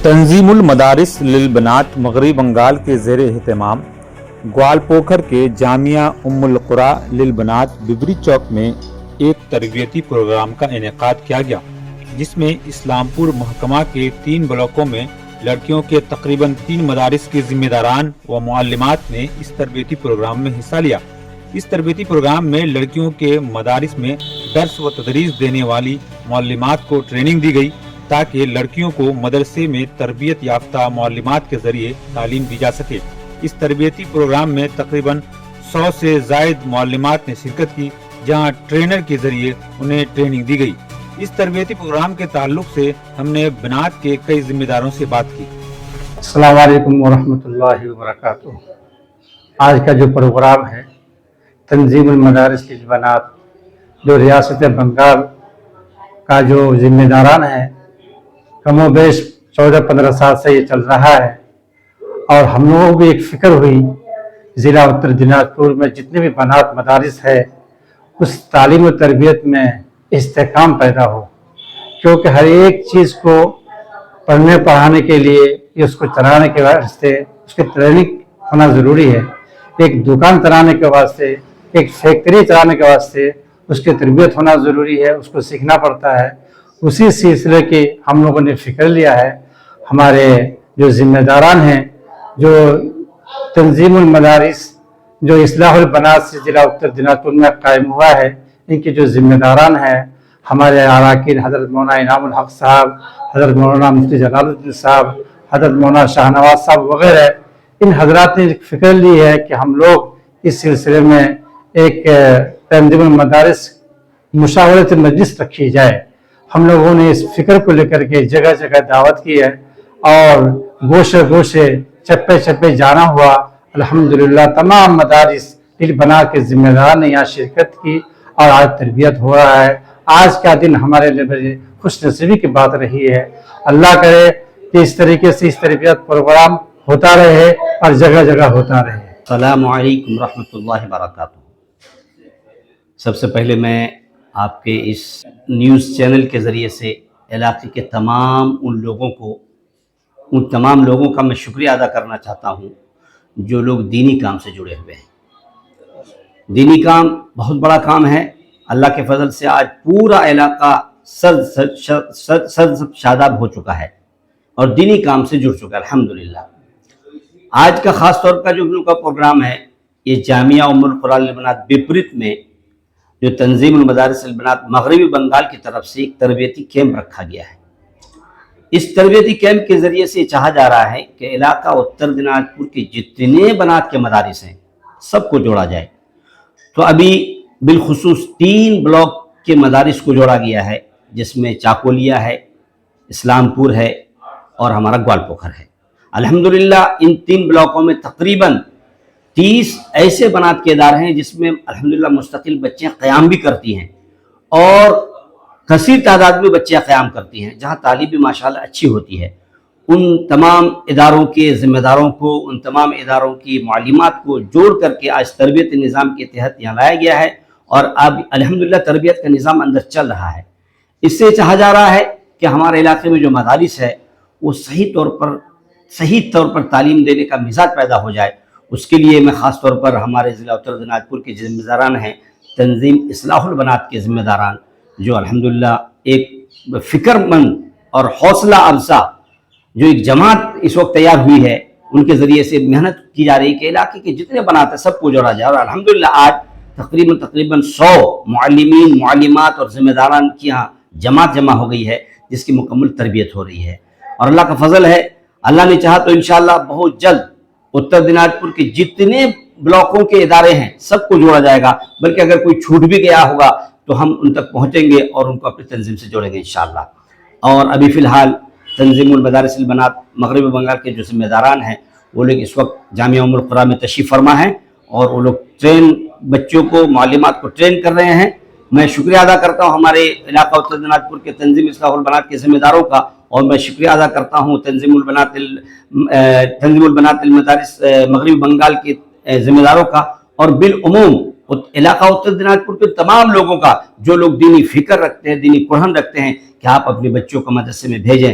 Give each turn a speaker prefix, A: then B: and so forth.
A: تنظیم المدارس للبنات مغربی بنگال کے زیر اہتمام گوالپوکھر کے جامعہ ام القریٰ للبنات ببری چوک میں ایک تربیتی پروگرام کا انعقاد کیا گیا، جس میں اسلام پور محکمہ کے 3 بلاکوں میں لڑکیوں کے تقریباً 3 مدارس کے ذمہ داران و معلمات نے اس تربیتی پروگرام میں حصہ لیا۔ اس تربیتی پروگرام میں لڑکیوں کے مدارس میں درس و تدریس دینے والی معلمات کو ٹریننگ دی گئی تاکہ لڑکیوں کو مدرسے میں تربیت یافتہ معلمات کے ذریعے تعلیم دی جا سکے۔ اس تربیتی پروگرام میں تقریباً 100 سے زائد معلمات نے شرکت کی، جہاں ٹرینر کے ذریعے انہیں ٹریننگ دی گئی۔ اس تربیتی پروگرام کے تعلق سے ہم نے بنات کے کئی ذمہ داروں سے بات کی۔
B: السلام علیکم ورحمۃ اللہ وبرکاتہ۔ آج کا جو پروگرام ہے تنظیم المدارس للبنات، جو ریاست بنگال کا جو ذمہ داران ہے، کم و بیش 14-15 سال سے یہ چل رہا ہے، اور ہم لوگوں بھی ایک فکر ہوئی ضلع اتر دناجپور میں جتنے بھی بنات مدارس ہے اس تعلیم و تربیت میں استحکام پیدا ہو، کیونکہ ہر ایک چیز کو پڑھنے پڑھانے کے لیے یا اس کو چلانے کے واسطے اس کی ٹریننگ ہونا ضروری ہے۔ ایک دکان چلانے کے واسطے، ایک فیکٹری چلانے کے واسطے اس کی تربیت ہونا ضروری ہے، اس کو سیکھنا پڑتا ہے۔ اسی سلسلے کی ہم لوگوں نے فکر لیا ہے۔ ہمارے جو ذمہ داران ہیں، جو تنظیم المدارس جو اصلاح البنات سے ضلع اتر دناجپور میں قائم ہوا ہے، ان کے جو ذمہ داران ہیں ہمارے اراکین حضرت مولانا انعام الحق صاحب، حضرت مولانا مفتی جلال الدین صاحب، حضرت مولانا شاہ نواز صاحب وغیرہ، ان حضرات نے فکر لی ہے کہ ہم لوگ اس سلسلے میں ایک تنظیم المدارس مشاورت مجلس رکھی جائے۔ ہم لوگوں نے اس فکر کو لے کر کے جگہ جگہ دعوت کی ہے اور گوشے گوشے چپے چپے جانا ہوا۔ الحمدللہ تمام مدارس للبنات کے ذمہ دار نے یہاں شرکت کی اور آج تربیت ہو رہا ہے۔ آج کا دن ہمارے لیے خوش نصیبی کی بات رہی ہے۔ اللہ کرے کہ اس طریقے سے اس تربیت پروگرام ہوتا رہے اور جگہ جگہ ہوتا رہے۔
C: السلام علیکم ورحمۃ اللہ وبرکاتہ۔ سب سے پہلے میں آپ کے اس نیوز چینل کے ذریعے سے علاقے کے تمام ان تمام لوگوں کا میں شکریہ ادا کرنا چاہتا ہوں جو لوگ دینی کام سے جڑے ہوئے ہیں۔ دینی کام بہت بڑا کام ہے۔ اللہ کے فضل سے آج پورا علاقہ سر شاداب ہو چکا ہے اور دینی کام سے جڑ چکا ہے الحمدللہ۔ آج کا خاص طور پر جو ہم لوگ کا پروگرام ہے، یہ جامعہ ام القریٰ للبنات بپرت میں جو تنظیم المدارس للبنات مغربی بنگال کی طرف سے ایک تربیتی کیمپ رکھا گیا ہے۔ اس تربیتی کیمپ کے ذریعے سے چاہا جا رہا ہے کہ علاقہ اتر دناجپور کے جتنے بنات کے مدارس ہیں سب کو جوڑا جائے۔ تو ابھی بالخصوص 3 بلاک کے مدارس کو جوڑا گیا ہے، جس میں چاکولیہ ہے، اسلام پور ہے اور ہمارا گوالپوکھر ہے۔ الحمدللہ ان 3 بلاکوں میں تقریباً 30 ایسے بنات کے ادارے ہیں جس میں الحمدللہ مستقل بچیاں قیام بھی کرتی ہیں اور کثیر تعداد میں بچیاں قیام کرتی ہیں، جہاں تعلیم بھی ماشاءاللہ اچھی ہوتی ہے۔ ان تمام اداروں کے ذمہ داروں کو، ان تمام اداروں کی معلمات کو جوڑ کر کے آج تربیت نظام کے تحت یہاں لایا گیا ہے اور اب الحمدللہ تربیت کا نظام اندر چل رہا ہے۔ اس سے چاہا جا رہا ہے کہ ہمارے علاقے میں جو مدارس ہے وہ صحیح طور پر تعلیم دینے کا مزاج پیدا ہو جائے۔ اس کے لیے میں خاص طور پر ہمارے ضلع اتر دناجپور کے ذمہ داران ہیں، تنظیم اصلاح البنات کے ذمہ داران، جو الحمدللہ ایک فکر مند اور حوصلہ افزا جو ایک جماعت اس وقت تیار ہوئی ہے، ان کے ذریعے سے محنت کی جا رہی ہے کہ علاقے کے جتنے بنات ہیں سب کو جوڑا جائے۔ اور الحمدللہ آج تقریباً 100 معلمین، معلمات اور ذمہ داران کی یہاں جماعت جمع ہو گئی ہے، جس کی مکمل تربیت ہو رہی ہے۔ اور اللہ کا فضل ہے، اللہ نے چاہا تو انشاءاللہ بہت جلد اتر دناجپور کے جتنے بلاکوں کے ادارے ہیں سب کو جوڑا جائے گا، بلکہ اگر کوئی چھوٹ بھی گیا ہوگا تو ہم ان تک پہنچیں گے اور ان کو اپنی تنظیم سے جوڑیں گے انشاءاللہ۔ اور ابھی فی الحال تنظیم المدارس للبنات مغربی بنگال کے جو ذمہ داران ہیں وہ لوگ اس وقت جامعہ ام القریٰ میں تشریف فرما ہیں اور وہ لوگ بچوں کو، معلمات کو ٹرین کر رہے ہیں۔ میں شکریہ ادا کرتا ہوں ہمارے علاقہ اتر دناجپور کے تنظیم اصلاح البنات کے ذمہ داروں کا، اور میں شکریہ ادا کرتا ہوں تنظیم البنات المدارس مغربی بنگال کے ذمہ داروں کا، اور بالعموم علاقہ اتر دناجپور کے تمام لوگوں کا جو لوگ دینی فکر رکھتے ہیں، دینی قرآن رکھتے ہیں، کہ آپ اپنے بچوں کو مدرسے میں بھیجیں۔